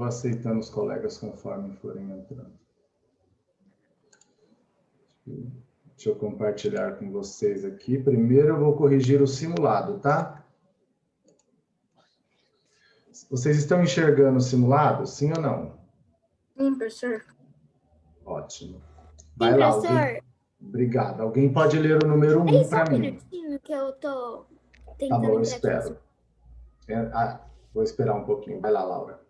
vou aceitando os colegas conforme forem entrando. Deixa eu compartilhar com vocês aqui. Primeiro eu vou corrigir o simulado, tá? Vocês estão enxergando o simulado, sim ou não? Sim, professor. Ótimo. Vai lá, alguém... Professor. Obrigado. Alguém pode ler o número 1 para mim? Um minutinho que eu tô tentando. Tá bom, eu espero. Vou esperar um pouquinho. Vai lá, Laura.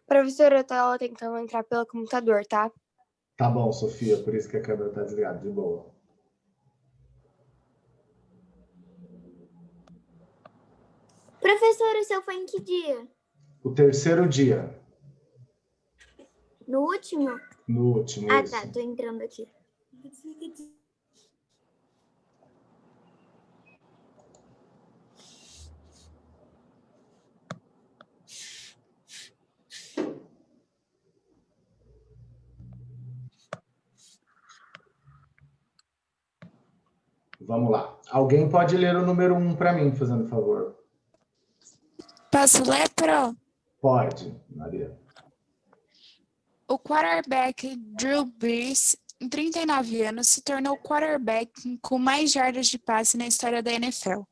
Professora, eu tava tentando entrar pelo computador, tá? Tá bom, Sofia, por isso que a câmera tá desligada, de boa. Professor, o seu foi em que dia? O terceiro dia. No último? No último, Ah, isso. tá, tô entrando aqui. Vamos lá. Alguém pode ler o número 1 para mim, fazendo favor? Posso ler, Pro? Pode, Maria. O quarterback Drew Brees, em 39 anos, se tornou o quarterback com mais jardas de passe na história da NFL.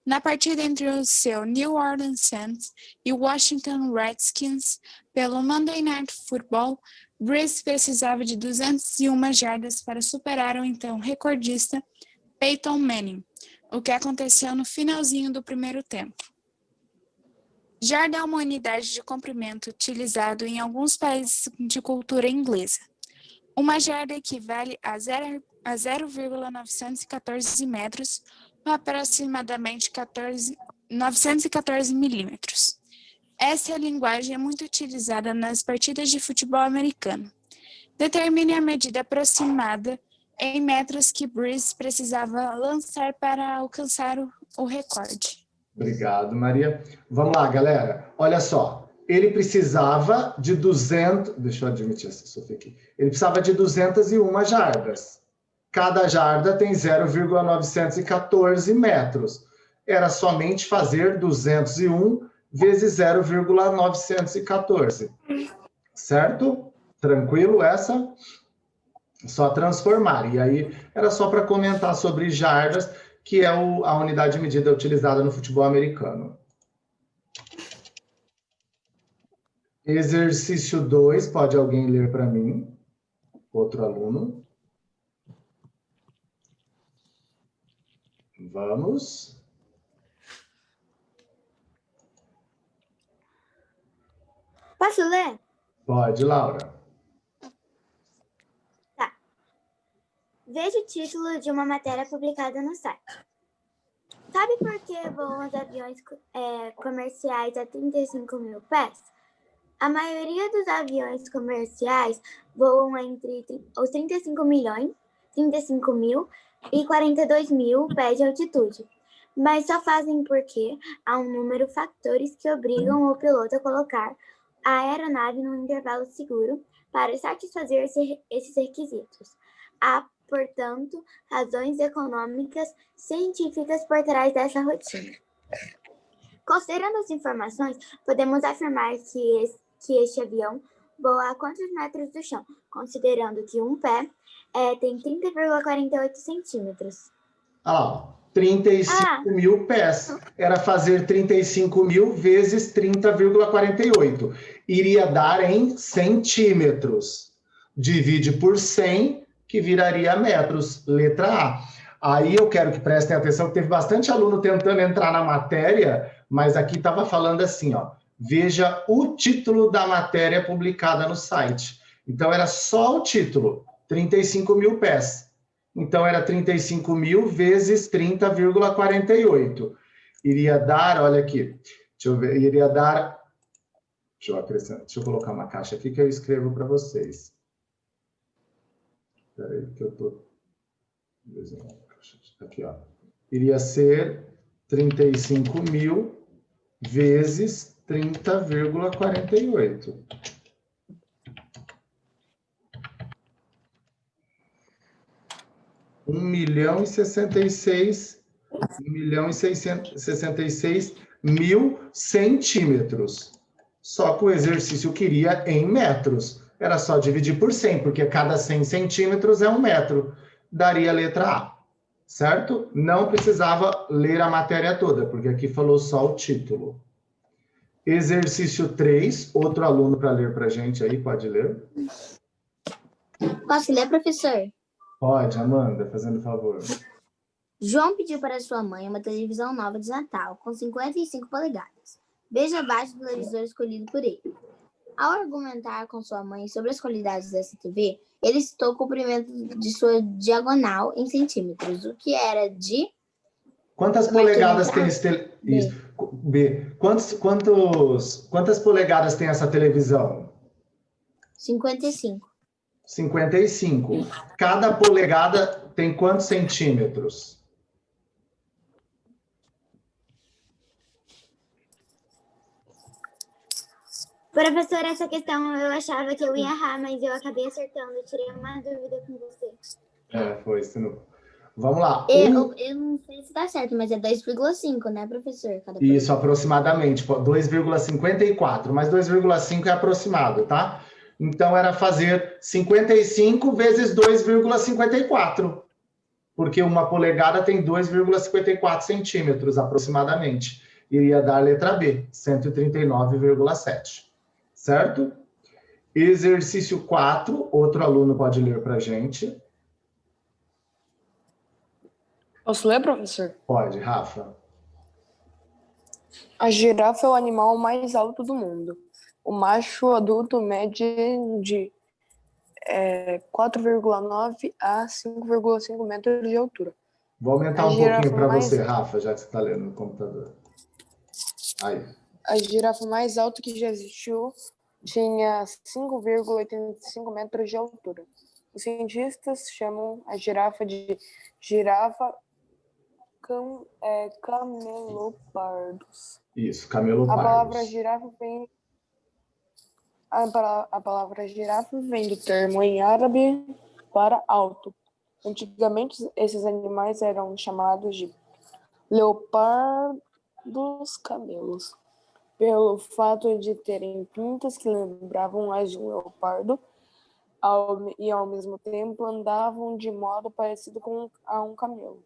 Na partida entre o seu New Orleans Saints e o Washington Redskins, pelo Monday Night Football, Brees precisava de 201 jardas para superar o então recordista Peyton Manning, o que aconteceu no finalzinho do primeiro tempo. Jarda é uma unidade de comprimento utilizado em alguns países de cultura inglesa. Uma jarda equivale a 0,914 metros, ou aproximadamente 914 milímetros. Essa linguagem é muito utilizada nas partidas de futebol americano. Determine a medida aproximada em metros que Brees precisava lançar para alcançar o recorde. Obrigado, Maria. Vamos lá, galera. Olha só. Ele precisava de 200... Deixa eu admitir essa Sofia aqui. Ele precisava de 201 jardas. Cada jarda tem 0,914 metros. Era somente fazer 201 vezes 0,914. Certo? Tranquilo essa? Só transformar. E aí era só para comentar sobre jardas, que é a unidade de medida utilizada no futebol americano. Exercício 2, pode alguém ler para mim? Outro aluno. Vamos. Posso ler? Pode, Laura. Tá. Veja o título de uma matéria publicada no site. Sabe por que voam os aviões comerciais a 35 mil pés? A maioria dos aviões comerciais voam entre os 35 mil e 42 mil pés de altitude, mas só fazem porque há um número de fatores que obrigam o piloto a colocar a aeronave num intervalo seguro para satisfazer esses requisitos. Há, portanto, razões econômicas científicas por trás dessa rotina. Considerando as informações, podemos afirmar que este avião voa a quantos metros do chão, considerando que um pé tem 30,48 centímetros. Ah lá, 35 mil pés. Era fazer 35 mil vezes 30,48. Iria dar em centímetros. Divide por 100, que viraria metros. Letra A. Aí eu quero que prestem atenção, que teve bastante aluno tentando entrar na matéria, mas aqui estava falando assim, ó. Veja o título da matéria publicada no site. Então, era só o título, 35 mil pés. Então, era 35 mil vezes 30,48. Iria dar, olha aqui, deixa eu ver, iria dar... Deixa eu colocar uma caixa aqui que eu escrevo para vocês. Espera aí, que eu estou... Aqui, ó. Iria ser 35 mil vezes 30,48. Um milhão e 66 mil centímetros. Só que o exercício queria em metros. Era só dividir por 100, porque cada 100 centímetros é 1 metro. Daria a letra A, certo? Não precisava ler a matéria toda, porque aqui falou só o título. Exercício 3, outro aluno para ler para a gente aí, pode ler? Posso ler, professor? Pode, Amanda, fazendo favor. João pediu para sua mãe uma televisão nova de Natal, com 55 polegadas. Veja abaixo do televisor escolhido por ele. Ao argumentar com sua mãe sobre as qualidades dessa TV, ele citou o comprimento de sua diagonal em centímetros, o que era de... Quantas polegadas tem esse B. Quantas polegadas tem essa televisão? 55. 55. Cada polegada tem quantos centímetros? Professora, essa questão eu achava que eu ia errar, mas eu acabei acertando. Eu tirei uma dúvida com você. Foi isso. Vamos lá. Eu não sei se tá certo, mas é 2,5, né, professor? Isso, aproximadamente. 2,54, mas 2,5 é aproximado, tá? Então, era fazer 55 vezes 2,54. Porque uma polegada tem 2,54 centímetros, aproximadamente. Iria dar a letra B, 139,7. Certo? Exercício 4, outro aluno pode ler para a gente. Posso ler, professor? Pode, Rafa. A girafa é o animal mais alto do mundo. O macho adulto mede de 4,9 a 5,5 metros de altura. Vou aumentar um pouquinho para você, Rafa, já que você está lendo no computador. Aí. A girafa mais alta que já existiu tinha 5,85 metros de altura. Os cientistas chamam a girafa de girafa camelopardos. Isso, camelopardos. A palavra girafa vem do termo em árabe para alto. Antigamente, esses animais eram chamados de leopardos camelos, pelo fato de terem pintas que lembravam as de um leopardo e, ao mesmo tempo, andavam de modo parecido com a um camelo.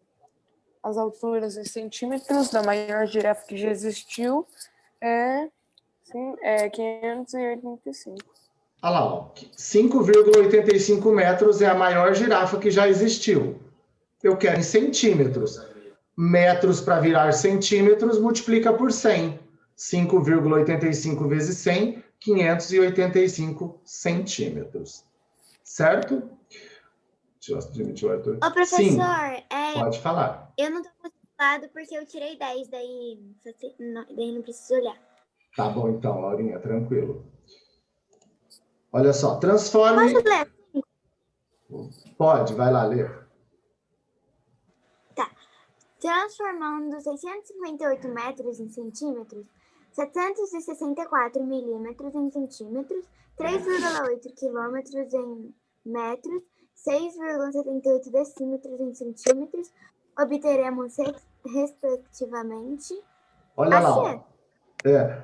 As alturas em centímetros da maior girafa que já existiu é 585. Olha lá, ó. 5,85 metros é a maior girafa que já existiu. Eu quero em centímetros. Metros para virar centímetros, multiplica por 100. 5,85 vezes 100, 585 centímetros. Certo? Ô, professor, Sim, pode falar. Eu não estou preocupado porque eu tirei 10, daí não preciso olhar. Tá bom, então, Laurinha, tranquilo. Olha só, transforme... Posso ler? Pode, vai lá, ler. Tá. Transformando 658 metros em centímetros, 764 milímetros em centímetros, 3,8 quilômetros em metros, 6,78 decímetros em centímetros, obteremos, respectivamente... Olha lá.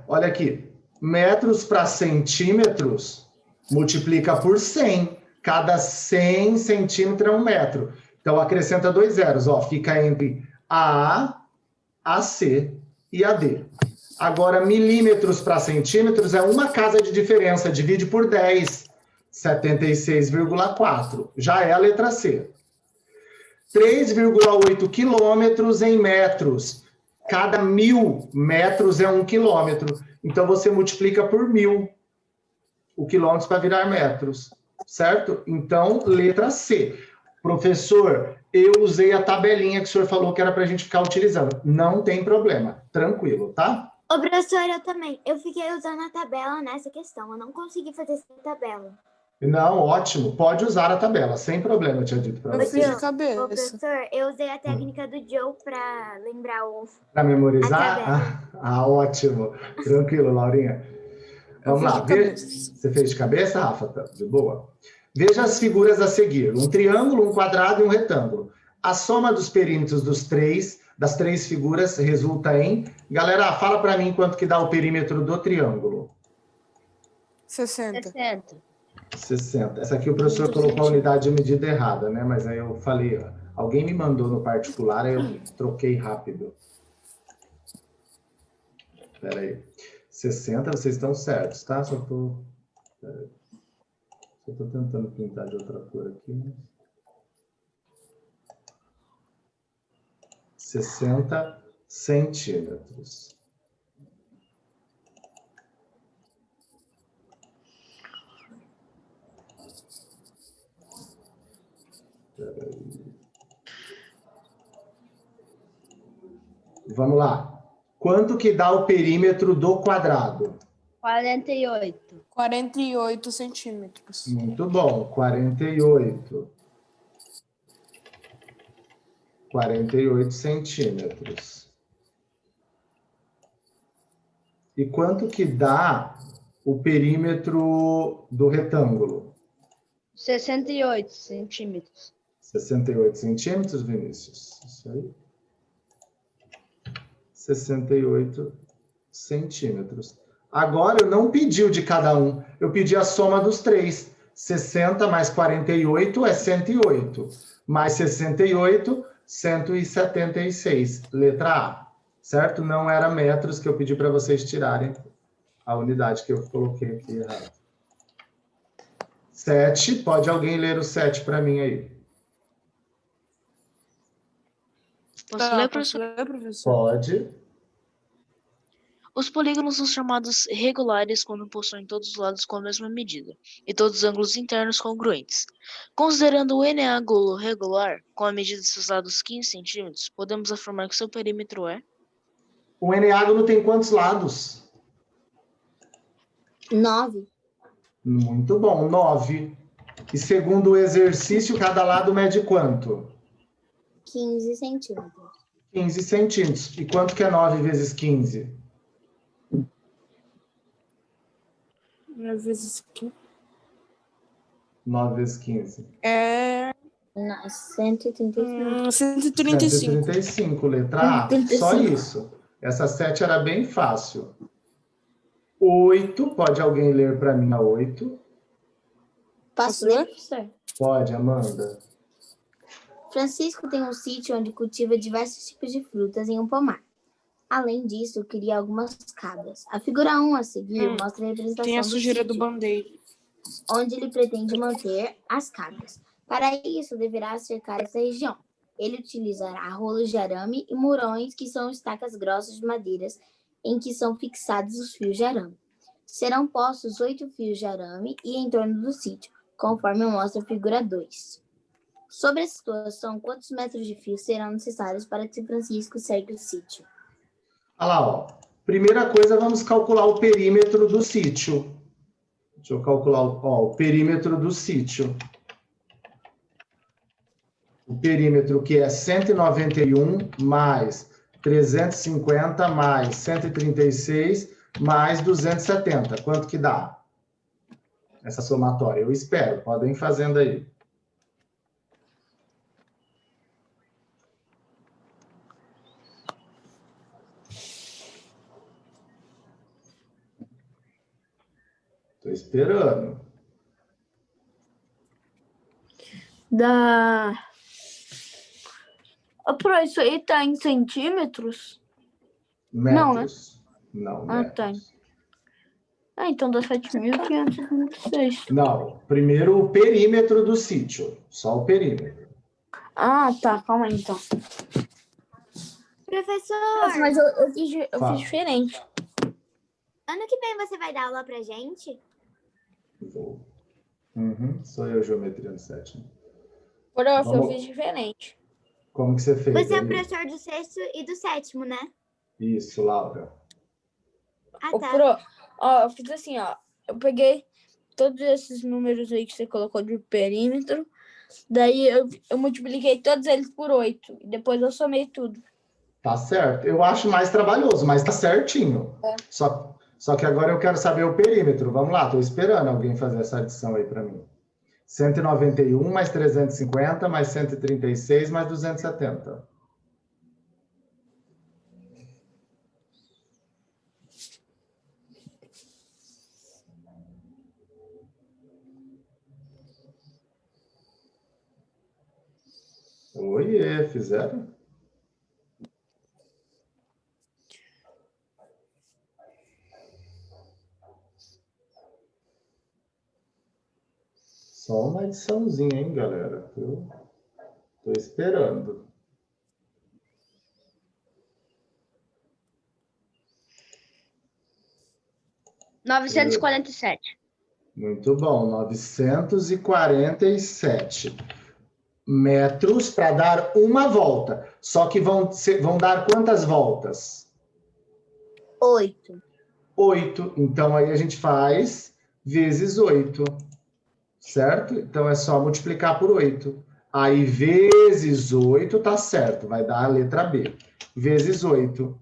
Olha aqui. Metros para centímetros, multiplica por 100. Cada 100 centímetros é 1 metro. Então, acrescenta 2 zeros. Ó, fica entre a C e a D. Agora, milímetros para centímetros é uma casa de diferença. Divide por 10. 76,4. Já é a letra C. 3,8 quilômetros em metros. Cada 1.000 metros é 1 quilômetro. Então, você multiplica por 1.000 o quilômetros para virar metros. Certo? Então, letra C. Professor, eu usei a tabelinha que o senhor falou que era para a gente ficar utilizando. Não tem problema. Tranquilo, tá? Ô, professor, eu também. Eu fiquei usando a tabela nessa questão. Eu não consegui fazer essa tabela. Não, ótimo. Pode usar a tabela, sem problema, eu tinha dito para você. Eu fiz de cabeça. Ô, professor, eu usei a técnica do Joe para lembrar o... Para memorizar? Ótimo. Tranquilo, Laurinha. Vamos lá. Você fez de cabeça, Rafa? Tá de boa. Veja as figuras a seguir. Um triângulo, um quadrado e um retângulo. A soma dos perímetros das três figuras resulta em... Galera, fala para mim quanto que dá o perímetro do triângulo. 60. 60. Essa aqui o professor colocou a unidade de medida errada, né? Mas aí eu falei, ó, alguém me mandou no particular, aí eu troquei rápido. Espera aí. 60, vocês estão certos, tá? Só tô tentando pintar de outra cor aqui. 60 centímetros. Vamos lá. Quanto que dá o perímetro do quadrado? 48. 48 centímetros. Muito bom. 48. 48 centímetros. E quanto que dá o perímetro do retângulo? 68 centímetros. 68 centímetros, Vinícius? Isso aí. 68 centímetros. Agora, eu não pedi o de cada um. Eu pedi a soma dos três. 60 mais 48 é 108. Mais 68, 176. Letra A. Certo? Não era metros que eu pedi para vocês tirarem a unidade que eu coloquei aqui errado. 7. Pode alguém ler o 7 para mim aí? Posso ler, Posso professor? ler, professor? Pode. Os polígonos são chamados regulares quando possuem todos os lados com a mesma medida e todos os ângulos internos congruentes. Considerando o eneágulo regular com a medida de seus lados 15 centímetros, podemos afirmar que seu perímetro é... O eneágono tem quantos lados? 9. Muito bom, 9. E segundo o exercício, cada lado mede quanto? 15 centímetros. 15 centímetros. E quanto que é 9 vezes 15? 9 vezes 15. 9 vezes 15. É... Não, 135. 135. 135, letra A. 135. Só isso. Essa 7 era bem fácil. 8, pode alguém ler para mim a 8? Posso ler, professor? Pode, Amanda. Francisco tem um sítio onde cultiva diversos tipos de frutas em um pomar. Além disso, cria algumas cabras. A figura 1 a seguir mostra a representação Tem a do sujeira do sítio, band-aid. onde ele pretende manter as cabras. Para isso, deverá cercar essa região. Ele utilizará rolos de arame e murões, que são estacas grossas de madeiras em que são fixados os fios de arame. Serão postos 8 fios de arame e em torno do sítio, conforme mostra a figura 2. Sobre essa situação, quantos metros de fio serão necessários para que Francisco cerque o sítio? Olha lá, ó. Primeira coisa, vamos calcular o perímetro do sítio. Deixa eu calcular o perímetro do sítio. O perímetro que é 191 mais 350 mais 136 mais 270. Quanto que dá? Essa somatória. Eu espero. Podem ir fazendo aí. Estou esperando. Dá. Isso aí tá em centímetros? Metros. Não, Ah, metros. tá. Então dá 7.536. Não, primeiro o perímetro do sítio. Só o perímetro. Ah, tá. Calma aí, então. Professor, Mas eu fiz diferente. ano que vem você vai dar aula pra gente? Vou. Sou eu, geometria no 7. Prof, eu Vamos. fiz diferente. Como que você fez? Você é o aí? professor do 6º e do 7º, né? Isso, Laura. Ah, tá. Eu fiz assim, ó. Eu peguei todos esses números aí que você colocou de perímetro. Daí eu multipliquei todos eles por 8. E depois eu somei tudo. Tá certo. Eu acho mais trabalhoso, mas tá certinho. É. Só que agora eu quero saber o perímetro. Vamos lá, tô esperando alguém fazer essa adição aí para mim. 191 mais 350 mais 136 mais 270. Oiê, fizeram? Só uma ediçãozinha, hein, galera? Eu tô esperando. R$947. Muito bom, 947 metros para dar uma volta. Só que vão dar quantas voltas? 8. 8. Então, aí a gente faz vezes 8. Certo? Então, é só multiplicar por 8. Aí, vezes 8, tá certo. Vai dar a letra B. Vezes 8.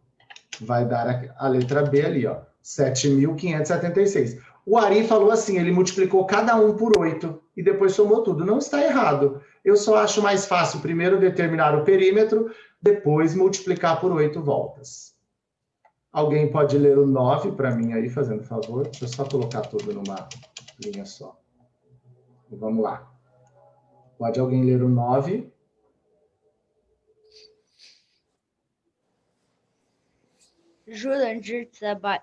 Vai dar a letra B ali, ó. 7.576. O Ari falou assim, ele multiplicou cada um por 8 e depois somou tudo. Não está errado. Eu só acho mais fácil primeiro determinar o perímetro, depois multiplicar por 8 voltas. Alguém pode ler o 9 para mim aí, fazendo favor? Deixa eu só colocar tudo numa linha só. Vamos lá. Pode alguém ler o 9? Jurandir trabalha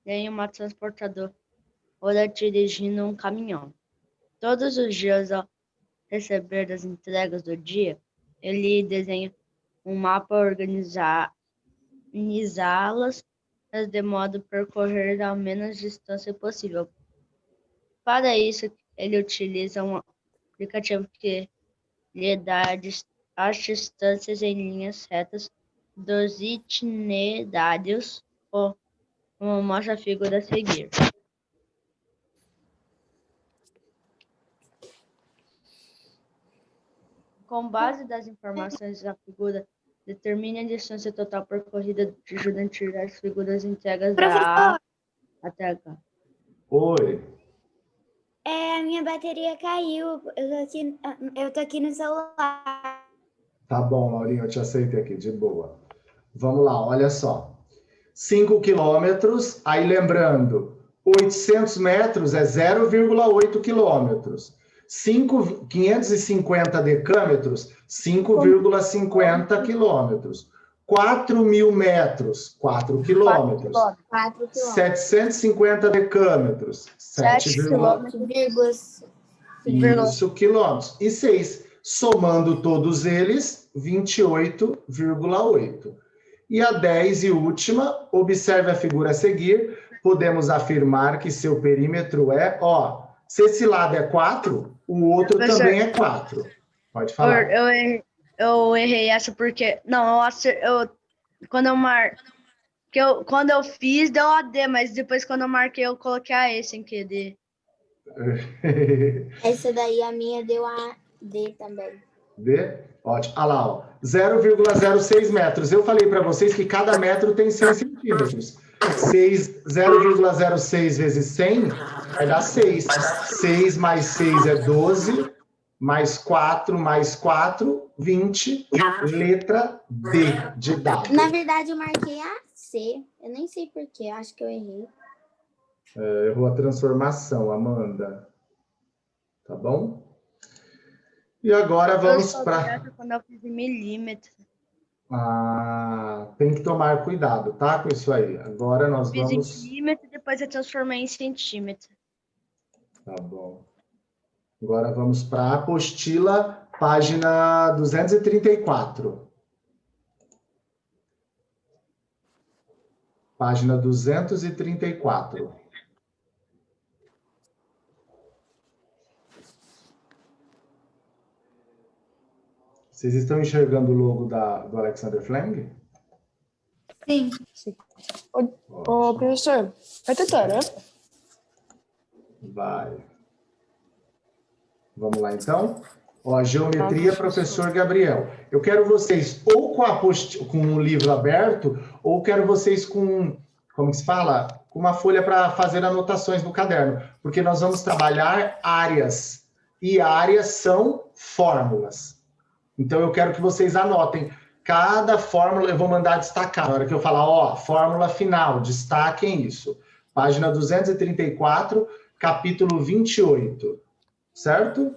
em uma transportadora dirigindo um caminhão. Todos os dias, ao receber as entregas do dia, ele desenha um mapa organizá-las de modo a percorrer a menos distância possível. Para isso, ele utiliza um aplicativo que lhe dá as distâncias em linhas retas dos itinerários, como mostra a figura a seguir. Com base das informações da figura, determine a distância total percorrida de Jurandir as figuras entregas da A até H. Oi. A minha bateria caiu. Eu tô aqui no celular. Tá bom, Laurinha, eu te aceitei aqui, de boa. Vamos lá, olha só. 5 quilômetros, aí lembrando, 800 metros é 0,8 quilômetros. 550 decâmetros, 5,50 quilômetros. 4.000 metros, 4 quilômetros. 4 quilômetros. 750 decâmetros, 7 quilômetros. Isso, quilômetros. E 6, somando todos eles, 28,8. E a 10 e última, observe a figura a seguir, podemos afirmar que seu perímetro é, ó, se esse lado é 4, o outro também é 4. Pode falar. Eu errei essa porque... Não, quando eu fiz, deu AD, mas depois quando eu marquei, eu coloquei a E sem querer. Essa daí, a minha, deu a D também. D? Ótimo. Olha lá, ó. 0,06 metros. Eu falei para vocês que cada metro tem 100 centímetros. 0,06 vezes 100 vai dar 6. 6 mais 6 é 12, mais 4, 20, letra D de dado. Na verdade, eu marquei a C. Eu nem sei porquê, acho que eu errei. Errou a transformação, Amanda. Tá bom? E agora vamos para... Quando eu fiz em milímetros. Tem que tomar cuidado, tá? Com isso aí. Agora nós vamos... Fiz em milímetro e depois eu transformei em centímetro. Tá bom. Agora vamos para a apostila, página 234. Página 234. Vocês estão enxergando o logo do Alexander Fleming? Sim. Ô, professor, vai tentar, né? Vai. Vamos lá, então? Ó, geometria, professor Gabriel. Eu quero vocês ou com o livro aberto, ou quero vocês com, como se fala? Com uma folha para fazer anotações no caderno. Porque nós vamos trabalhar áreas. E áreas são fórmulas. Então, eu quero que vocês anotem. Cada fórmula eu vou mandar destacar. Na hora que eu falar, ó, fórmula final, destaquem isso. Página 234, capítulo 28. Certo?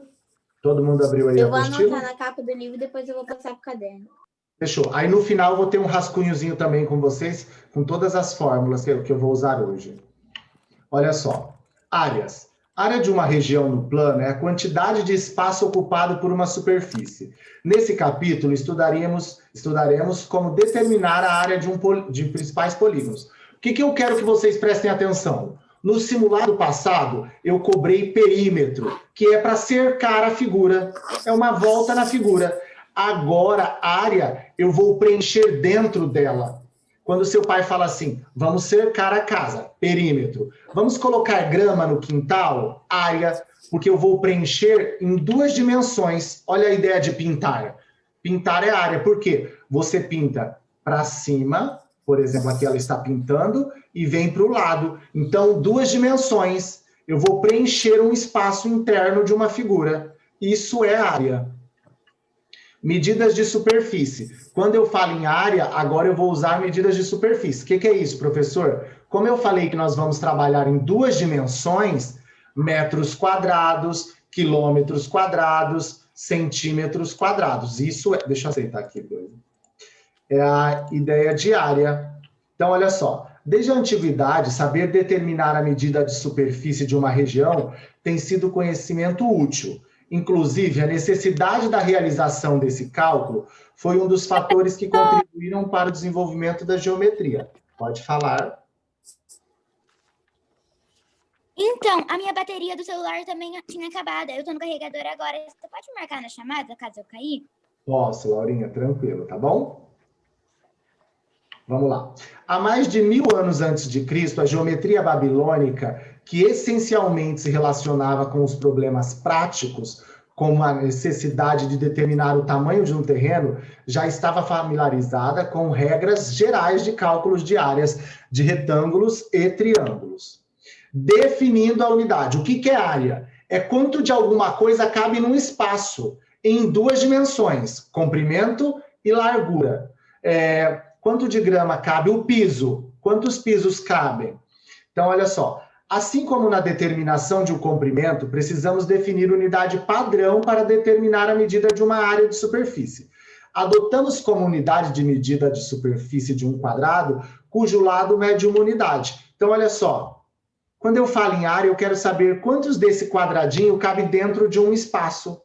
Todo mundo abriu aí a Eu vou apostila? anotar na capa do livro e depois eu vou passar pro caderno. Fechou. Aí no final eu vou ter um rascunhozinho também com vocês, com todas as fórmulas que eu vou usar hoje. Olha só. Áreas. Área de uma região no plano é a quantidade de espaço ocupado por uma superfície. Nesse capítulo, estudaremos como determinar a área de principais polígonos. O que eu quero que vocês prestem atenção? No simulado passado, eu cobrei perímetro, que é para cercar a figura. É uma volta na figura. Agora, área, eu vou preencher dentro dela. Quando seu pai fala assim, vamos cercar a casa, perímetro. Vamos colocar grama no quintal, área, porque eu vou preencher em 2 dimensões. Olha a ideia de pintar. Pintar é área, por quê? Você pinta para cima, por exemplo, aqui ela está pintando, e vem para o lado. Então, 2 dimensões. Eu vou preencher um espaço interno de uma figura. Isso é área. Medidas de superfície. Quando eu falo em área, agora eu vou usar medidas de superfície. O que é isso, professor? Como eu falei que nós vamos trabalhar em 2 dimensões, metros quadrados, quilômetros quadrados, centímetros quadrados. Isso é... Deixa eu aceitar aqui. É a ideia de área. Então, olha só. Desde a antiguidade, saber determinar a medida de superfície de uma região tem sido conhecimento útil. Inclusive, a necessidade da realização desse cálculo foi um dos fatores que contribuíram para o desenvolvimento da geometria. Pode falar. Então, a minha bateria do celular também tinha acabado. Eu tô no carregador agora. Você pode marcar na chamada, caso eu cair? Posso, Laurinha, tranquilo, tá bom? Vamos lá. Há mais de 1000 anos antes de Cristo, a geometria babilônica, que essencialmente se relacionava com os problemas práticos, como a necessidade de determinar o tamanho de um terreno, já estava familiarizada com regras gerais de cálculos de áreas de retângulos e triângulos. Definindo a unidade. O que é área? É quanto de alguma coisa cabe num espaço, em 2 dimensões, comprimento e largura. Quanto de grama cabe o piso? Quantos pisos cabem? Então, olha só. Assim como na determinação de um comprimento, precisamos definir unidade padrão para determinar a medida de uma área de superfície. Adotamos como unidade de medida de superfície de um quadrado, cujo lado mede uma unidade. Então, olha só. Quando eu falo em área, eu quero saber quantos desse quadradinho cabe dentro de um espaço.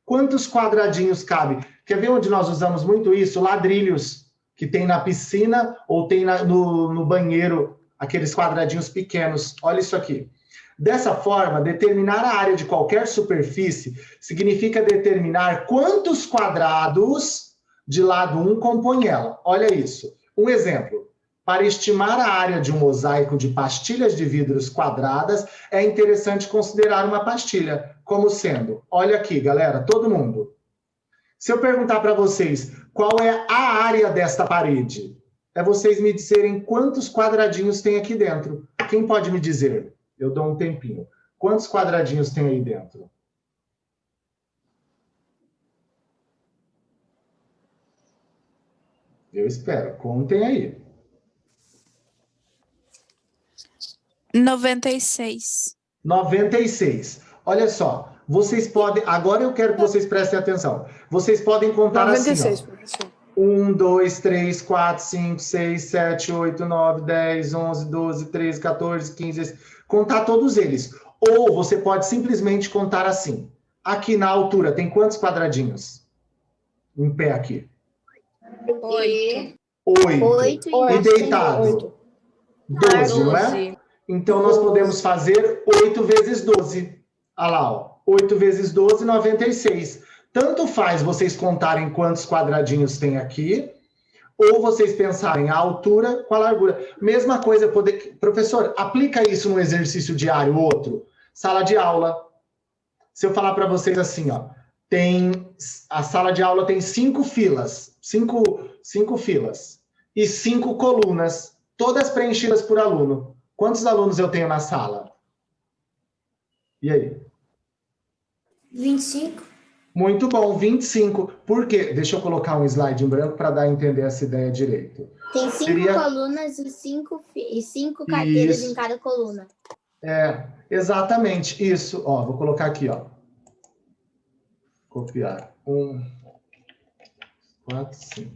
Quantos quadradinhos cabe? Quer ver onde nós usamos muito isso? Ladrilhos, que tem na piscina ou tem no banheiro, aqueles quadradinhos pequenos. Olha isso aqui. Dessa forma, determinar a área de qualquer superfície significa determinar quantos quadrados de lado 1 compõem ela. Olha isso. Um exemplo. Para estimar a área de um mosaico de pastilhas de vidros quadradas, é interessante considerar uma pastilha como sendo... Olha aqui, galera, todo mundo. Se eu perguntar para vocês qual é a área desta parede, é vocês me dizerem quantos quadradinhos tem aqui dentro. Quem pode me dizer? Eu dou um tempinho. Quantos quadradinhos tem aí dentro? Eu espero. Contem aí. 96. 96. Olha só. Vocês podem... Agora eu quero que vocês prestem atenção. Vocês podem contar 96, assim, ó. professor. 1, 2, 3, 4, 5, 6, 7, 8, 9, 10, 11, 12, 13, 14, 15... Contar todos eles. Ou você pode simplesmente contar assim. Aqui na altura tem quantos quadradinhos? Em pé aqui. 8. 8. E deitado? 8. 12, não é? Então nós podemos fazer 8 vezes 12. Olha lá, ó. 8 vezes 12, 96. Tanto faz vocês contarem quantos quadradinhos tem aqui, ou vocês pensarem a altura com a largura. Mesma coisa, professor, aplica isso no exercício diário, outro. Sala de aula. Se eu falar para vocês assim, ó, a sala de aula tem 5 filas, 5 filas, e 5 colunas, todas preenchidas por aluno. Quantos alunos eu tenho na sala? E aí? 25. Muito bom, 25. Por quê? Deixa eu colocar um slide em branco para dar a entender essa ideia direito. Tem 5 colunas e 5 carteiras em cada coluna. Exatamente, isso. Ó, vou colocar aqui, ó. Copiar. 1, 4, 5.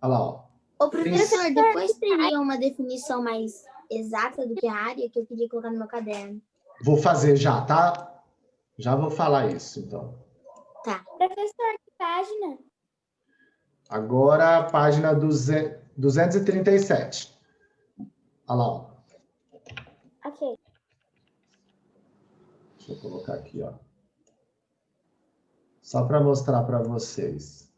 Olha lá, ó. Ô, professor, depois teria uma definição mais exata do que a área que eu queria colocar no meu caderno. Vou fazer já, tá? Já vou falar isso, então. Tá. Professor, que página? Agora, a página 237. Olha lá, ó. Ok. Deixa eu colocar aqui, ó. Só para mostrar para vocês.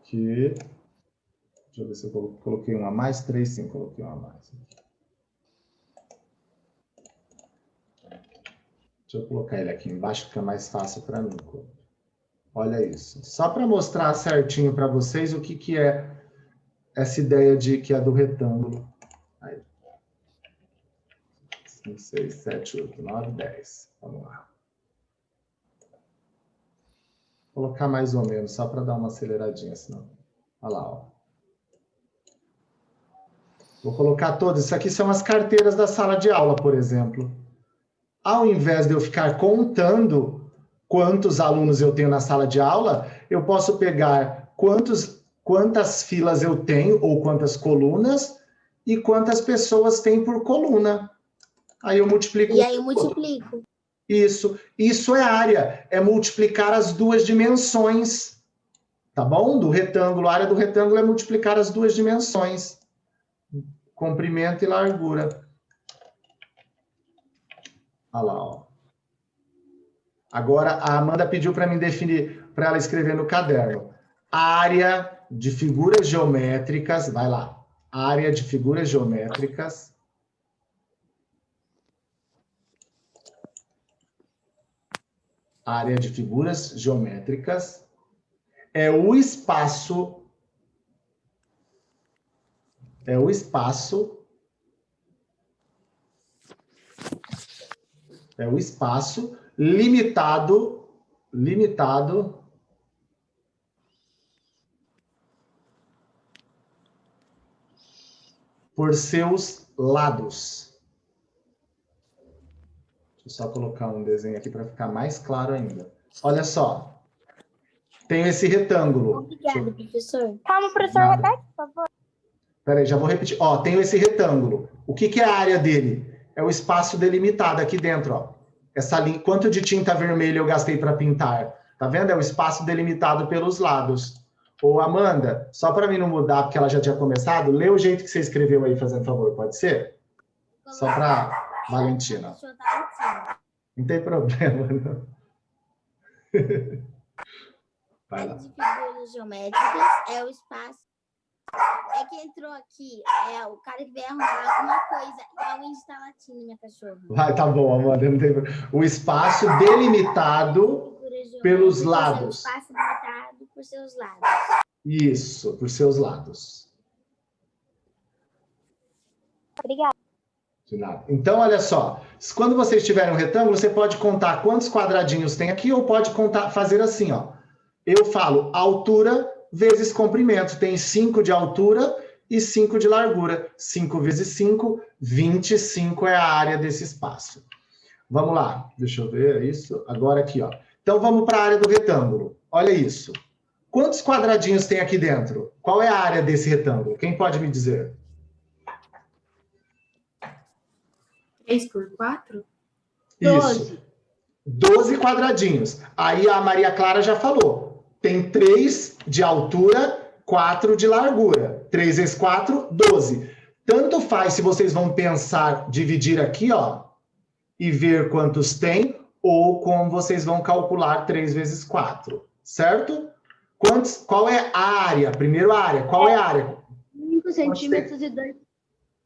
Aqui. Deixa eu ver se eu coloquei um a mais. 3, sim, coloquei um a mais. Deixa eu colocar ele aqui embaixo, fica mais fácil para mim. Olha isso. Só para mostrar certinho para vocês o que é essa ideia de que é do retângulo. Aí. 5, 6, 7, 8, 9, 10. Vamos lá. Vou colocar mais ou menos, só para dar uma aceleradinha, senão. Olha lá, ó. Vou colocar todas. Isso aqui são as carteiras da sala de aula, por exemplo. Ao invés de eu ficar contando quantos alunos eu tenho na sala de aula, eu posso pegar quantas filas eu tenho, ou quantas colunas, e quantas pessoas tem por coluna. Aí eu multiplico. E aí eu multiplico. Isso é área, é multiplicar as duas dimensões, tá bom? Do retângulo, a área do retângulo é multiplicar as duas dimensões, comprimento e largura. Olha lá, ó. Agora a Amanda pediu para mim definir, para ela escrever no caderno, área de figuras geométricas, vai lá, área de figuras geométricas. Área de figuras geométricas é o espaço limitado por seus lados. Deixa eu só colocar um desenho aqui para ficar mais claro ainda. Olha só. Tenho esse retângulo. Obrigada, professor. Calma, professor, repete, por favor. Peraí, já vou repetir. Ó, tenho esse retângulo. O que é a área dele? É o espaço delimitado aqui dentro, ó. Essa linha, quanto de tinta vermelha eu gastei para pintar? Tá vendo? É o espaço delimitado pelos lados. Ô, Amanda, só para mim não mudar, porque ela já tinha começado, lê o jeito que você escreveu aí, fazendo favor, pode ser? Só para Valentina. Não tem problema, não. Vai lá. De figuras geométricas é o espaço. É que entrou aqui, é o cara que veio arrumar alguma coisa. É o índio tá latindo, minha cachorra. Vai, tá bom, Amanda. Não tem... O espaço delimitado pelos lados. É o espaço delimitado por seus lados. Isso, por seus lados. Obrigada. De nada. Então, olha só. Quando vocês tiverem um retângulo, você pode contar quantos quadradinhos tem aqui ou pode contar, fazer assim, ó. Eu falo altura vezes comprimento. Tem 5 de altura e 5 de largura. 5 vezes 5, 25 é a área desse espaço. Vamos lá. Deixa eu ver isso. Agora aqui, ó. Então, vamos para a área do retângulo. Olha isso. Quantos quadradinhos tem aqui dentro? Qual é a área desse retângulo? Quem pode me dizer? 3 por 4? Isso. 12 quadradinhos. Aí a Maria Clara já falou. Tem 3 de altura, 4 de largura. 3 vezes 4, 12. Tanto faz se vocês vão pensar, dividir aqui, ó, e ver quantos tem, ou como vocês vão calcular 3 vezes 4. Certo? Qual é a área? Primeiro a área. Qual é a área? 5 centímetros e 2...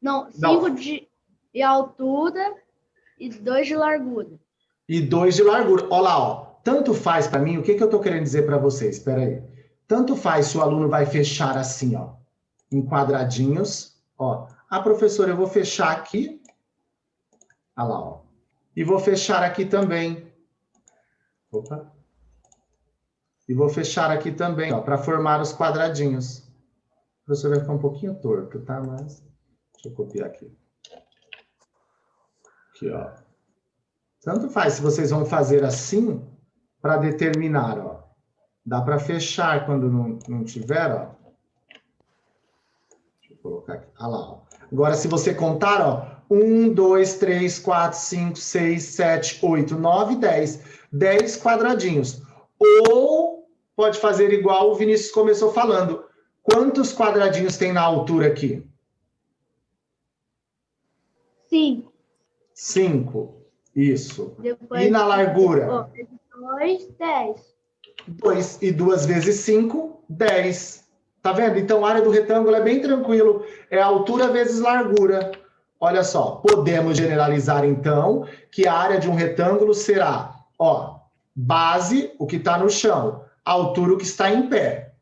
Não, 5 de altura e 2 de largura. E 2 de largura. Olha lá, ó. Tanto faz para mim, o que eu estou querendo dizer para vocês? Espera aí. Tanto faz se o aluno vai fechar assim, ó, em quadradinhos. Ó. Ah, professor, eu vou fechar aqui. Olha lá, ó. E vou fechar aqui também. Opa. E vou fechar aqui também, ó, para formar os quadradinhos. O professor vai ficar um pouquinho torto, tá? Mas deixa eu copiar aqui. Aqui, ó. Tanto faz se vocês vão fazer assim para determinar, ó. Dá para fechar quando não tiver, ó. Deixa eu colocar aqui. Ah lá, ó. Agora, se você contar, ó. 1, 2, 3, 4, 5, 6, 7, 8, 9, 10. 10 quadradinhos. Ou pode fazer igual o Vinícius começou falando. Quantos quadradinhos tem na altura aqui? 5. 5. Isso. Depois, E na largura? 2, 10. 2 e 2 vezes 5, 10. Tá vendo? Então, a área do retângulo é bem tranquilo. É altura vezes largura. Olha só, podemos generalizar, então, que a área de um retângulo será, ó, base, o que está no chão, altura, o que está em pé.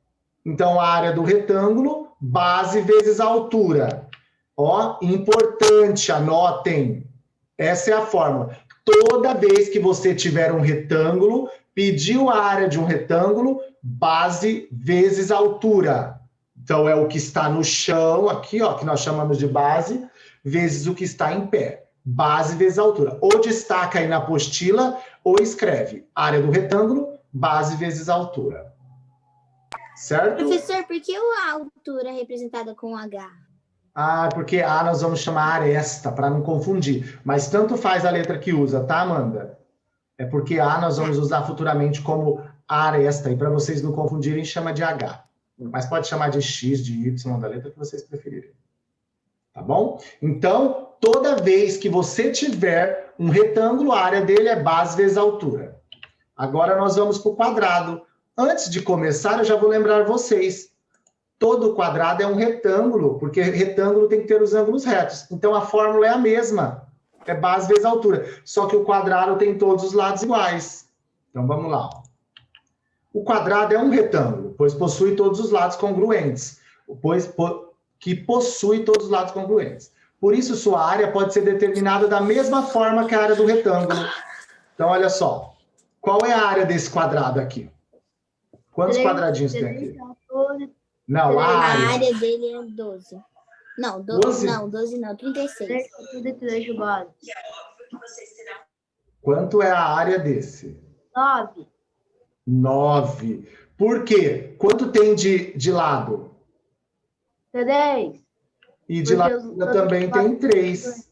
Então, a área do retângulo, base vezes altura. Ó, importante, anotem. Essa é a fórmula. Toda vez que você tiver um retângulo, pediu a área de um retângulo, base vezes altura. Então, é o que está no chão, aqui, ó, que nós chamamos de base, vezes o que está em pé. Base vezes altura. Ou destaca aí na apostila, ou escreve área do retângulo, base vezes altura. Certo? Professor, por que a altura é representada com H? Ah, porque A nós vamos chamar aresta, para não confundir. Mas tanto faz a letra que usa, tá, Amanda? É porque A nós vamos usar futuramente como aresta, e para vocês não confundirem, chama de H. Mas pode chamar de X, de Y, da letra que vocês preferirem. Tá bom? Então, toda vez que você tiver um retângulo, a área dele é base vezes altura. Agora nós vamos para o quadrado. Antes de começar, eu já vou lembrar vocês. Todo quadrado é um retângulo, porque retângulo tem que ter os ângulos retos. Então, a fórmula é a mesma. É base vezes altura. Só que o quadrado tem todos os lados iguais. Então, vamos lá. O quadrado é um retângulo, pois possui todos os lados congruentes. Que possui todos os lados congruentes. Por isso, sua área pode ser determinada da mesma forma que a área do retângulo. Então, olha só. Qual é a área desse quadrado aqui? Quantos quadradinhos tem aqui? Não, a área. A área dele é 12. Não, 12 não, 12 não, 36. Quanto é a área desse? 9. 9. Por quê? Quanto tem de lado? 3. E de lado também tem 3.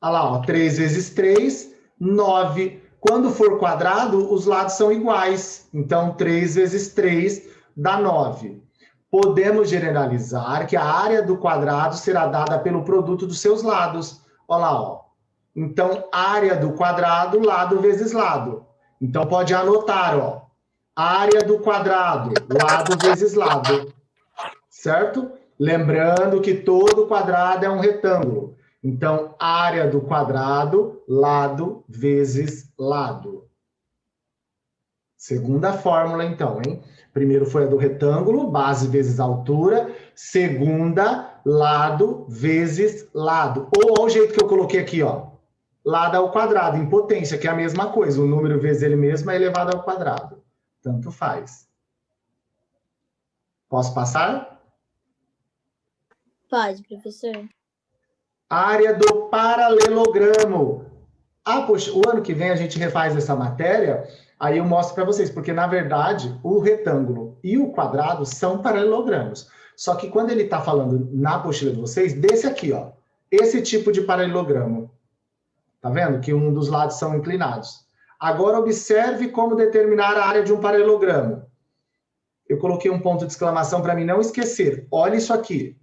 Olha lá, ó, 3 vezes 3, 9. Quando for quadrado, os lados são iguais. Então, 3 vezes 3 dá 9. Podemos generalizar que a área do quadrado será dada pelo produto dos seus lados. Olha lá, ó. Então, área do quadrado, lado vezes lado. Então, pode anotar, ó. Área do quadrado, lado vezes lado. Certo? Lembrando que todo quadrado é um retângulo. Então, área do quadrado, lado vezes lado. Segunda fórmula, então, hein? Primeiro foi a do retângulo, base vezes altura. Segunda, lado vezes lado. Ou ao jeito que eu coloquei aqui, ó. Lado ao quadrado, em potência, que é a mesma coisa. O número vezes ele mesmo é elevado ao quadrado. Tanto faz. Posso passar? Pode, professor. Área do paralelogramo. Ah, poxa, o ano que vem a gente refaz essa matéria, aí eu mostro para vocês, porque na verdade o retângulo e o quadrado são paralelogramos. Só que quando ele está falando na apostila de vocês, desse aqui, ó, esse tipo de paralelogramo. Tá vendo? Que um dos lados são inclinados. Agora observe como determinar a área de um paralelogramo. Eu coloquei um ponto de exclamação para mim não esquecer. Olha isso aqui.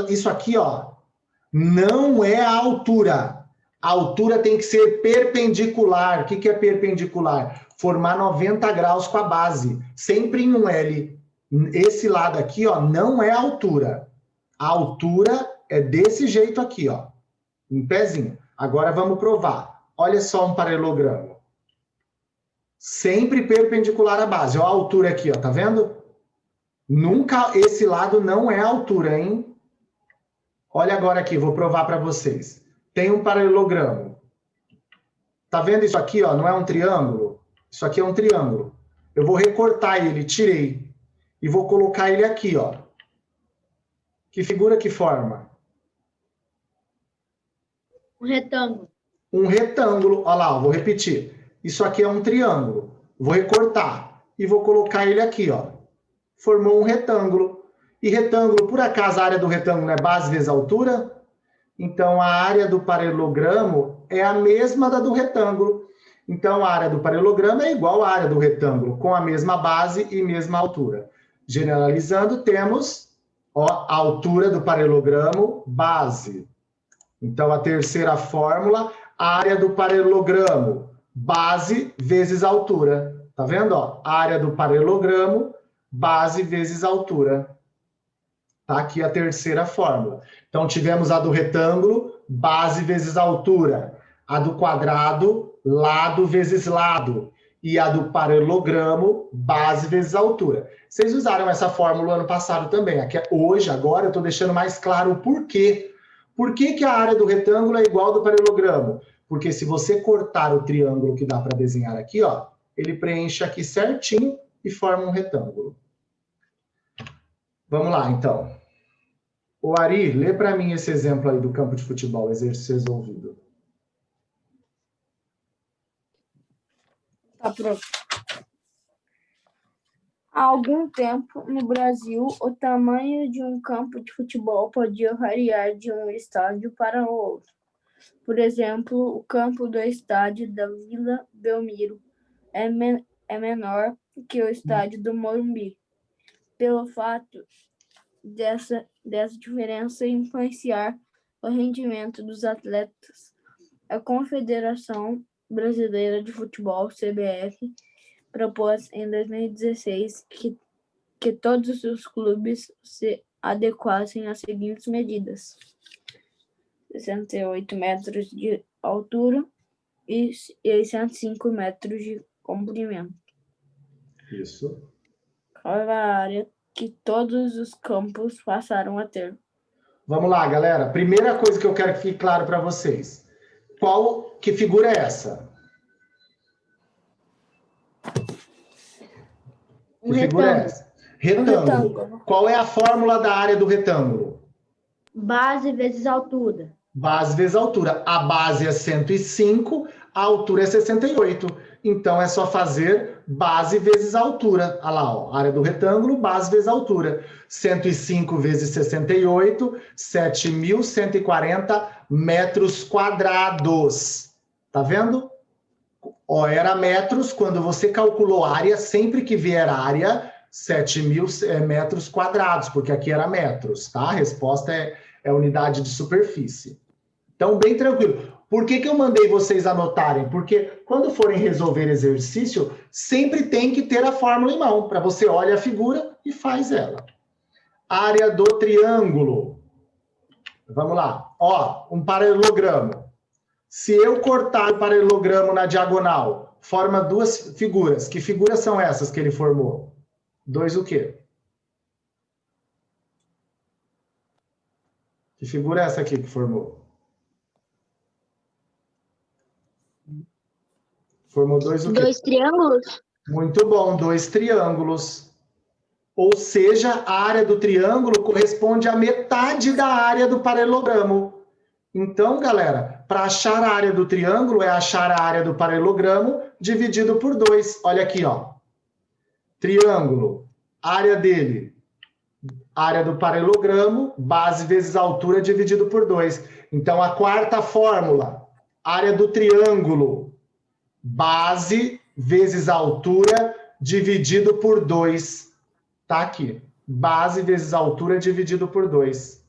Isso aqui, ó, não é a altura. A altura tem que ser perpendicular. O que é perpendicular? Formar 90 graus com a base, sempre em um L. Esse lado aqui, ó, não é a altura. A altura é desse jeito aqui, ó, em pezinho. Agora vamos provar. Olha só um paralelogramo. Sempre perpendicular à base. Ó, a altura aqui, ó, tá vendo? Nunca, esse lado não é a altura, hein? Olha agora aqui, vou provar para vocês. Tem um paralelogramo. Tá vendo isso aqui, ó? Não é um triângulo? Isso aqui é um triângulo. Eu vou recortar ele, tirei. E vou colocar ele aqui, ó. Que figura que forma? Um retângulo. um retângulo. Olha lá, vou repetir. Isso aqui é um triângulo. Vou recortar e vou colocar ele aqui, ó. Formou um retângulo. E retângulo, por acaso, a área do retângulo é base vezes altura? Então, a área do paralelogramo é a mesma da do retângulo. Então, a área do paralelogramo é igual à área do retângulo, com a mesma base e mesma altura. Generalizando, temos a altura do paralelogramo base. Então, a terceira fórmula, área do paralelogramo, base vezes altura. Tá vendo? Ó? Área do paralelogramo, base vezes altura. Tá aqui a terceira fórmula. Então, tivemos a do retângulo, base vezes altura. A do quadrado, lado vezes lado. E a do paralelogramo, base vezes altura. Vocês usaram essa fórmula ano passado também. Aqui, hoje, agora, eu estou deixando mais claro o porquê. Por que que a área do retângulo é igual ao do paralelogramo? Porque se você cortar o triângulo que dá para desenhar aqui, ó, ele preenche aqui certinho e forma um retângulo. Vamos lá, então. O Ari, lê para mim esse exemplo aí do campo de futebol, exercício resolvido. Tá pronto. Há algum tempo, no Brasil, o tamanho de um campo de futebol podia variar de um estádio para outro. Por exemplo, o campo do estádio da Vila Belmiro é menor que o estádio do Morumbi. Pelo fato dessa diferença influenciar o rendimento dos atletas, a Confederação Brasileira de Futebol, CBF, propôs em 2016 que todos os clubes se adequassem às seguintes medidas: 68 metros de altura e 105 metros de comprimento. Isso. Qual é a área que todos os campos passaram a ter? Vamos lá, galera. Primeira coisa que eu quero que fique claro para vocês. Que figura é essa? Que figura é essa? Retângulo. Qual é a fórmula da área do retângulo? Base vezes altura. Base vezes altura. A base é 105, a altura é 68. Então, é só fazer base vezes altura. Olha lá, ó, área do retângulo, base vezes altura. 105 vezes 68, 7.140 metros quadrados. Tá vendo? Ó, era metros, quando você calculou área, sempre que vier área, 7.000 metros quadrados, porque aqui era metros, tá? A resposta é unidade de superfície. Então, bem tranquilo. Por que eu mandei vocês anotarem? Porque quando forem resolver exercício, sempre tem que ter a fórmula em mão, para você olha a figura e faz ela. Área do triângulo. Vamos lá. Ó, um paralelogramo. Se eu cortar o paralelogramo na diagonal, forma duas figuras. Que figuras são essas que ele formou? Dois o quê? Que figura é essa aqui que formou? Formou dois o quê? Dois triângulos? Muito bom, dois triângulos. Ou seja, a área do triângulo corresponde à metade da área do paralelogramo. Então, galera, para achar a área do triângulo é achar a área do paralelogramo dividido por 2. Olha aqui, ó. Triângulo, área dele, área do paralelogramo, base vezes altura dividido por 2. Então, a quarta fórmula, área do triângulo, base vezes altura dividido por 2. Tá aqui. Base vezes altura dividido por 2.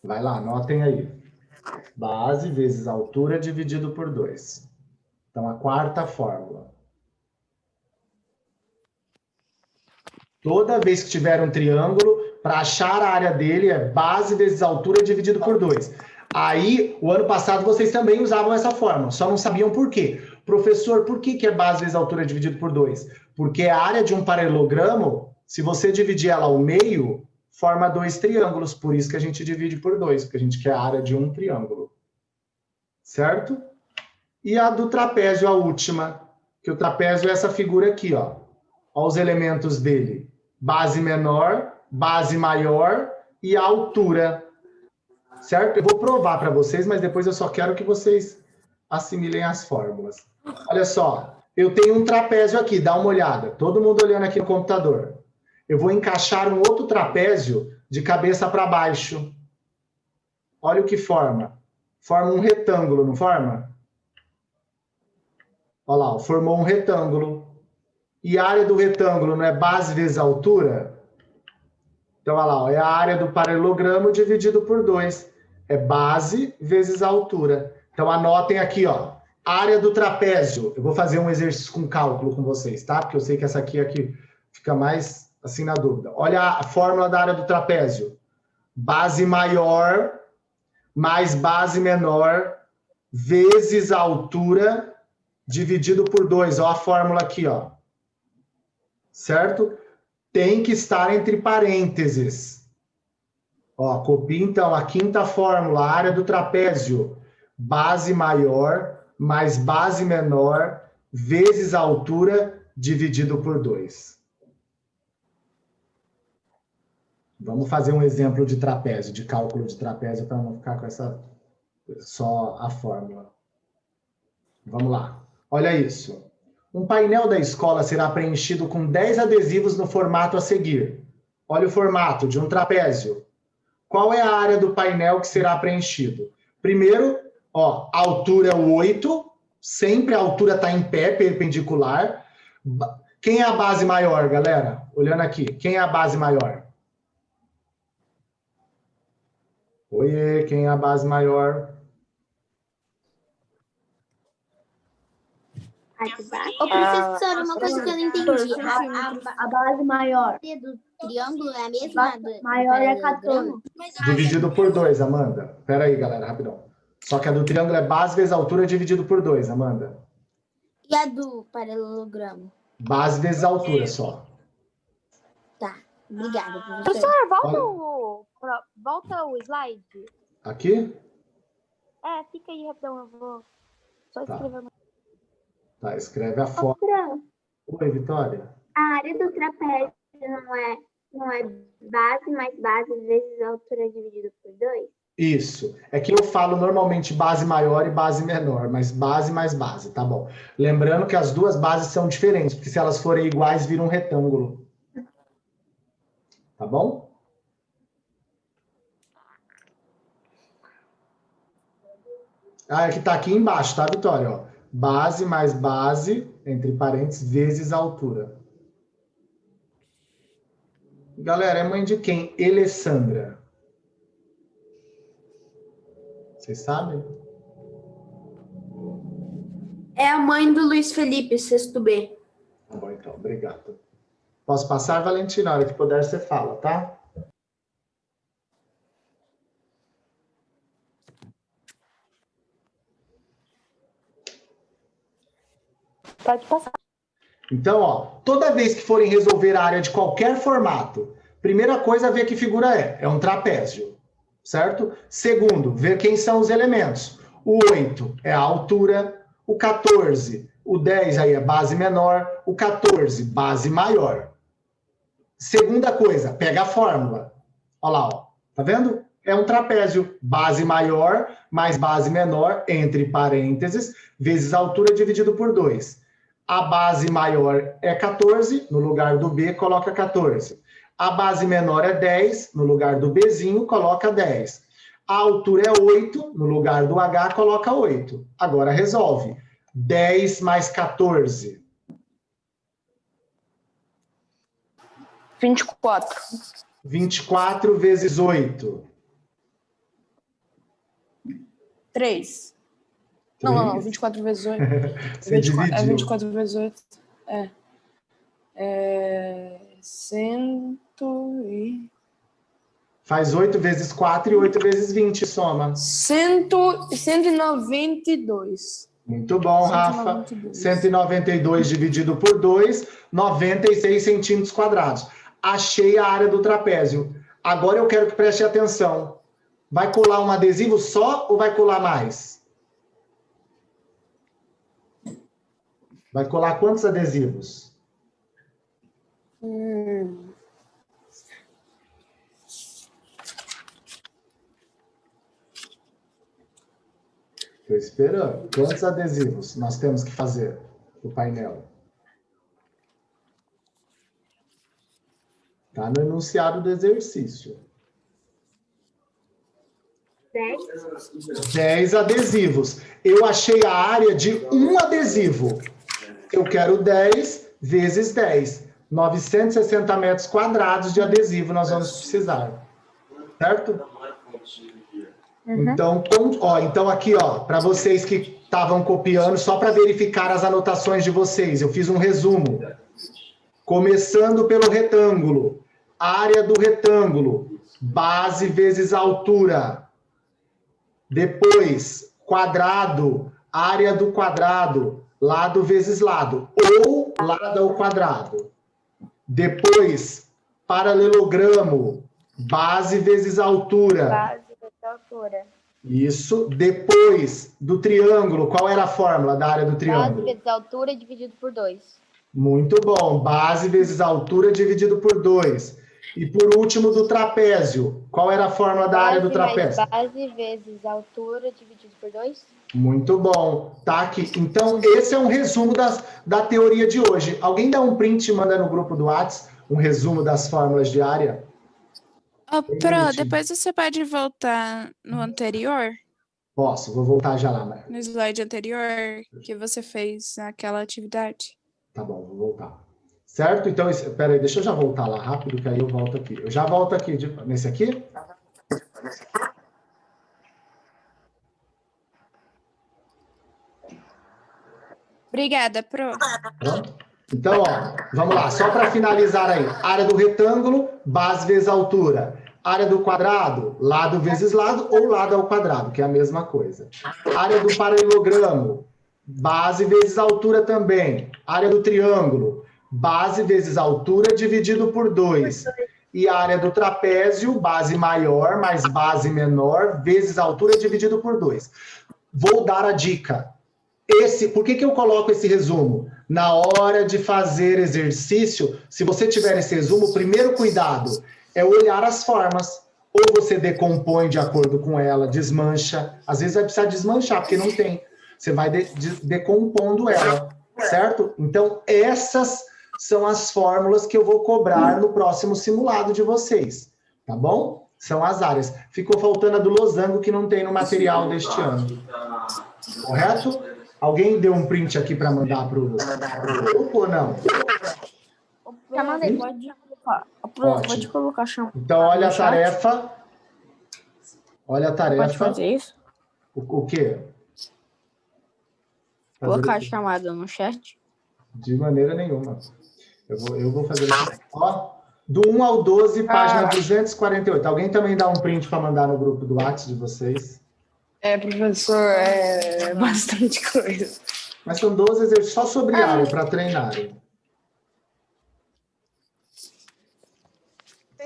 Vai lá, anotem aí. Base vezes altura dividido por 2. Então, a quarta fórmula. Toda vez que tiver um triângulo, para achar a área dele é base vezes altura dividido por 2. Aí, o ano passado, vocês também usavam essa fórmula, só não sabiam por quê. Professor, por que é base vezes altura dividido por 2? Porque a área de um paralelogramo, se você dividir ela ao meio, forma 2 triângulos. Por isso que a gente divide por 2, porque a gente quer a área de um triângulo. Certo? E a do trapézio, a última, que o trapézio é essa figura aqui, ó. Olha os elementos dele. Base menor, base maior e a altura. certo? Eu vou provar para vocês, mas depois eu só quero que vocês assimilem as fórmulas. Olha só, eu tenho um trapézio aqui, dá uma olhada. Todo mundo olhando aqui no computador. Eu vou encaixar um outro trapézio de cabeça para baixo. Olha o que forma. Forma um retângulo, não forma? Olha lá, formou um retângulo. E a área do retângulo não é base vezes altura? Então, olha lá, é a área do paralelogramo dividido por 2. É base vezes altura. Então, anotem aqui, ó. Área do trapézio. Eu vou fazer um exercício com cálculo com vocês, tá? Porque eu sei que essa aqui fica mais assim na dúvida. Olha a fórmula da área do trapézio. Base maior mais base menor vezes a altura dividido por 2. Ó a fórmula aqui, ó. Certo? Tem que estar entre parênteses. Ó, copia então a quinta fórmula, a área do trapézio. Base maior mais base menor vezes a altura dividido por 2. Vamos fazer um exemplo de trapézio, de cálculo de trapézio, para não ficar com essa só a fórmula. Vamos lá. Olha isso. Um painel da escola será preenchido com 10 adesivos no formato a seguir. Olha o formato de um trapézio. Qual é a área do painel que será preenchido? Primeiro, ó, a altura é 8, sempre a altura está em pé, perpendicular. Quem é a base maior, galera? Olhando aqui, quem é a base maior? Oiê, quem é a base maior? Ô, professora, uma coisa que eu não entendi. A base maior. A do triângulo é a mesma? Maior é 14. Dividido por 2, Amanda. Espera aí, galera, rapidão. Só que a do triângulo é base vezes altura dividido por 2, Amanda. E a do paralelogramo? Base vezes altura só. Tá, obrigada, professora. Professor, volta o slide. Aqui? Fica aí rapidão, eu vou só escrever. Tá, escreve a fórmula. Oi, Vitória. A área do trapézio não é base mais base vezes altura dividido por 2? Isso. É que eu falo normalmente base maior e base menor, mas base mais base, tá bom. Lembrando que as duas bases são diferentes, porque se elas forem iguais, vira um retângulo. Tá bom? Ah, é que tá aqui embaixo, tá, Vitória? Ó. Base mais base, entre parênteses, vezes a altura. Galera, é mãe de quem? Alessandra. Vocês sabem? É a mãe do Luiz Felipe, sexto B. Tá bom, então. Obrigado. Posso passar, Valentina? Na hora que puder, você fala, tá? Pode passar. Então, ó, toda vez que forem resolver a área de qualquer formato, primeira coisa, ver que figura é. É um trapézio, certo? Segundo, ver quem são os elementos. O 8 é a altura, o 14, o 10 aí é base menor, o 14, base maior. Segunda coisa, pega a fórmula. Olha lá, ó. Tá vendo? É um trapézio, base maior mais base menor, entre parênteses, vezes a altura dividido por 2. A base maior é 14, no lugar do B, coloca 14. A base menor é 10, no lugar do Bzinho, coloca 10. A altura é 8, no lugar do H, coloca 8. Agora resolve. 10 mais 14. 24. 24 vezes 8. 3. Não, 24 vezes 8. Você dividiu. 24 vezes 8. É 100 e... Faz 8 vezes 4 e 8 vezes 20, soma. 192. Muito bom, Rafa. 192 dividido por 2, 96 centímetros quadrados. Achei a área do trapézio. Agora eu quero que preste atenção. Vai colar um adesivo só ou vai colar mais? Vai colar quantos adesivos? Estou esperando. Quantos adesivos nós temos que fazer no painel? Está no enunciado do exercício. 10 adesivos. Eu achei a área de um adesivo. Eu quero 10 vezes 10. 960 metros quadrados de adesivo nós vamos precisar. Certo? Então, então aqui, para vocês que estavam copiando, só para verificar as anotações de vocês, eu fiz um resumo. Começando pelo retângulo. Área do retângulo. Base vezes altura. Depois, quadrado. Área do quadrado. Lado vezes lado. Ou lado ao quadrado. Depois, paralelogramo. Base vezes altura. Base vezes altura. Isso. Depois do triângulo, qual era a fórmula da área do triângulo? Base vezes altura dividido por 2. Muito bom. Base vezes altura dividido por 2. E por último, do trapézio. Qual era a fórmula da área do trapézio? Base vezes altura dividido por 2. Muito bom. Tá aqui. Então, esse é um resumo da teoria de hoje. Alguém dá um print e manda no grupo do WhatsApp um resumo das fórmulas de área? Pro, depois você pode voltar no anterior? Posso, vou voltar já lá, Maria. No slide anterior que você fez aquela atividade. Tá bom, vou voltar. Certo? Então, espera aí, deixa eu já voltar lá rápido, que aí eu volto aqui. Eu já volto aqui, nesse aqui? Obrigada, Pro. Pronto? Então, vamos lá, só para finalizar aí. Área do retângulo, base vezes altura. Área do quadrado, lado vezes lado ou lado ao quadrado, que é a mesma coisa. Área do paralelogramo, base vezes altura também. Área do triângulo, base vezes altura dividido por 2. E a área do trapézio, base maior mais base menor, vezes altura dividido por 2. Vou dar a dica. Por que eu coloco esse resumo? Na hora de fazer exercício, se você tiver esse resumo, o primeiro cuidado é olhar as formas. Ou você decompõe de acordo com ela, desmancha. Às vezes vai precisar desmanchar, porque não tem. Você vai decompondo ela, certo? Então, essas são as fórmulas que eu vou cobrar no próximo simulado de vocês, tá bom? São as áreas. Ficou faltando a do losango, que não tem no material deste ano. Correto? Alguém deu um print aqui para mandar para o grupo ou não? Já mandei, pode colocar. Pode colocar chama. Então, olha a tarefa. Olha a tarefa. Pode fazer isso? O quê? Colocar a chamada no chat? De maneira nenhuma. Eu vou fazer isso. Ó, do 1 ao 12, página 248. Alguém também dá um print para mandar no grupo do WhatsApp de vocês? Professor, é bastante coisa. Mas são 12 exercícios só sobre área, para treinarem.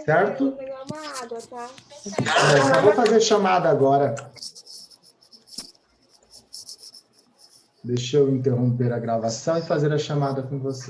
Certo? Vou pegar uma água, tá? Só vou fazer chamada agora. Deixa eu interromper a gravação e fazer a chamada com você.